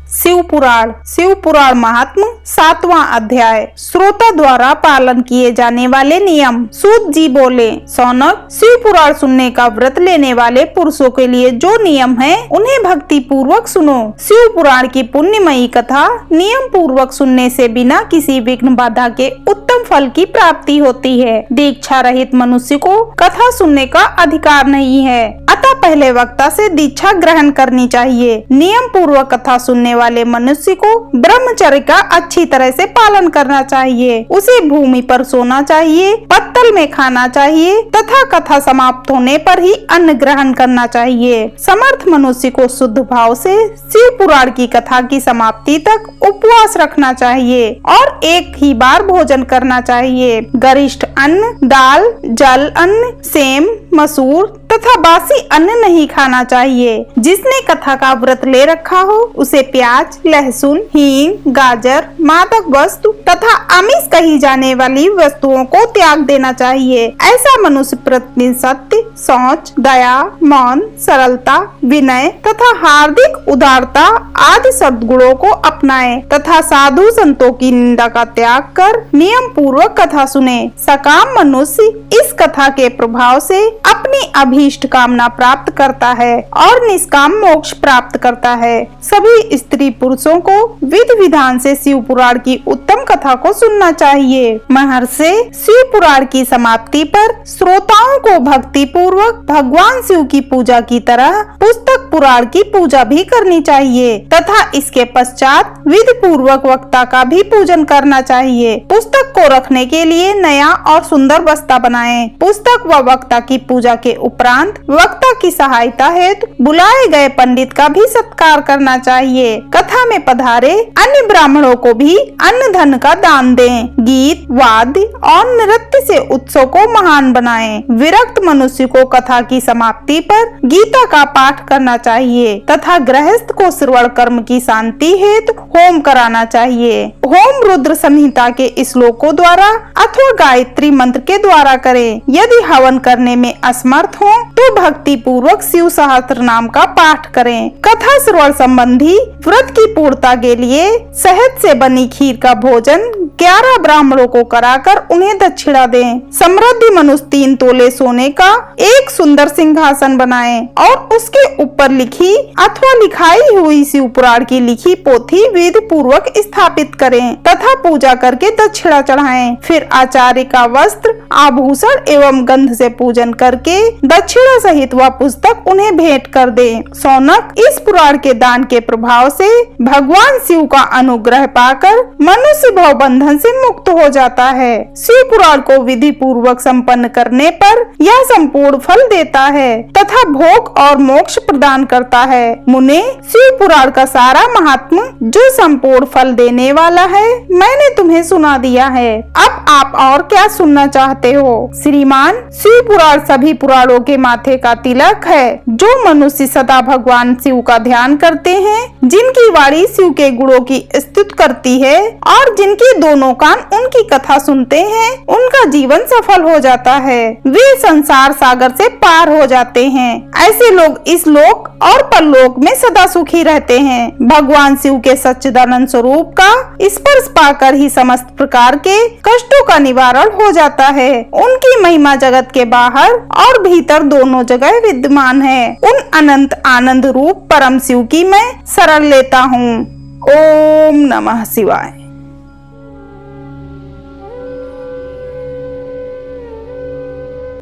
शिव पुराण महात्म 7वां अध्याय। श्रोता द्वारा पालन किए जाने वाले नियम। सूत जी बोले, सौनक, शिव पुराण सुनने का व्रत लेने वाले पुरुषों के लिए जो नियम है उन्हें भक्ति पूर्वक सुनो। शिव पुराण की पुण्यमयी कथा नियम पूर्वक सुनने से बिना किसी विघ्न बाधा के उत्तम फल की प्राप्ति होती है। दीक्षा रहित मनुष्य को कथा सुनने का अधिकार नहीं है, अतः पहले वक्ता से दीक्षा ग्रहण करनी चाहिए। नियम पूर्वक कथा सुनने वाले मनुष्य को ब्रह्मचर्य का अच्छी तरह से पालन करना चाहिए। उसे भूमि पर सोना चाहिए, पत्तल में खाना चाहिए तथा कथा समाप्त होने पर ही अन्न ग्रहण करना चाहिए। समर्थ मनुष्य को शुद्ध भाव से शिव पुराण की कथा की समाप्ति तक उपवास रखना चाहिए और एक ही बार भोजन करना चाहिए। गरिष्ठ अन्न, दाल, जल अन्न, सेम, मसूर तथा बासी अन्न नहीं खाना चाहिए। जिसने कथा का व्रत ले रखा हो उसे प्याज, लहसुन, हींग, गाजर, मादक वस्तु तथा आमिष कही जाने वाली वस्तुओं को त्याग देना चाहिए। ऐसा मनुष्य प्रतिदिन सत्य, सोच, दया, मौन, सरलता, विनय तथा हार्दिक उदारता आदि सद्गुणों को अपनाए तथा साधु संतों की निंदा का त्याग कर नियम पूर्वक कथा सुने। सकाम मनुष्य इस कथा के प्रभाव से अपनी अभीष्ट कामना प्राप्त करता है और निष्काम मोक्ष प्राप्त करता है। सभी स्त्री पुरुषों को विधि विधान से शिव पुराण की उत्तम कथा को सुनना चाहिए। महर्षि, शिव पुराण की समाप्ति पर श्रोताओं को भक्ति पूर्वक भगवान शिव की पूजा की तरह पुस्तक पुराण की पूजा भी करनी चाहिए तथा इसके पश्चात विधि पूर्वक वक्ता का भी पूजन करना चाहिए। पुस्तक को रखने के लिए नया और सुंदर बस्ता बनाएं। पुस्तक व वक्ता की पूजा के उपरांत वक्ता की सहायता हेतु बुलाए गए पंडित का भी सत्कार करना चाहिए। कथा में पधारे अन्य ब्राह्मणों को भी अन्न धन का दान दें। गीत, वाद्य और नृत्य से उत्सव को महान बनाएं। विरक्त मनुष्य को कथा की समाप्ति पर गीता का पाठ करना चाहिए तथा गृहस्थ को श्रवण कर्म की शांति हेतु होम कराना चाहिए। होम रुद्र संहिता के श्लोकों द्वारा अथवा गायत्री मंत्र के द्वारा करें। यदि हवन करने में असमर्थ हो तो भक्ति पूर्वक शिव सहस्त्र नाम का पाठ करें। कथा श्रवण संबंधी व्रत की पूर्णता के लिए शहद से बनी खीर का भोजन 11 ब्राह्मणों को कराकर उन्हें दक्षिणा दें। समृद्धि मनुष्य 3 तोले सोने का एक सुंदर सिंहासन बनाए और उसके ऊपर लिखी अथवा लिखाई हुई शिव पुराण की लिखी पोथी विधि पूर्वक स्थापित करें तथा पूजा करके दक्षिणा चढ़ाएं। फिर आचार्य का वस्त्र, आभूषण एवं गंध से पूजन करके दक्षिणा सहित वह पुस्तक उन्हें भेंट कर दें। सौनक, इस पुराण के दान के प्रभाव से भगवान शिव का अनुग्रह पाकर मनुष्य भव बंधन से मुक्त हो जाता है। शिव पुराण को विधि पूर्वक संपन्न करने पर यह संपूर्ण फल देता है तथा भोग और मोक्ष प्रदान करता है। मुने, शिव पुराण का सारा महात्म जो संपूर्ण फल देने वाला है मैंने तुम्हें सुना दिया है। अब आप और क्या सुनना चाहते हो? श्रीमान, शिव पुराण सभी पुराणों के माथे का तिलक है। जो मनुष्य सदा भगवान शिव का ध्यान करते हैं, जिनकी वाणी शिव के गुणों की स्तुति करती है और जिनके दोनों कान उनकी कथा सुनते हैं, उनका जीवन सफल हो जाता है। वे संसार सागर से पार हो जाते हैं। ऐसे लोग इस लोक और परलोक में सदा सुखी रहते हैं। भगवान शिव के सच्चिदानंद स्वरूप का स्पर्श पाकर ही समस्त प्रकार के कष्टों का निवारण हो जाता है। उनकी महिमा जगत के बाहर और भीतर दोनों जगह विद्यमान है। उन अनंत आनंद रूप परम शिव की मैं शरण लेता हूँ। ओम नमः शिवाय।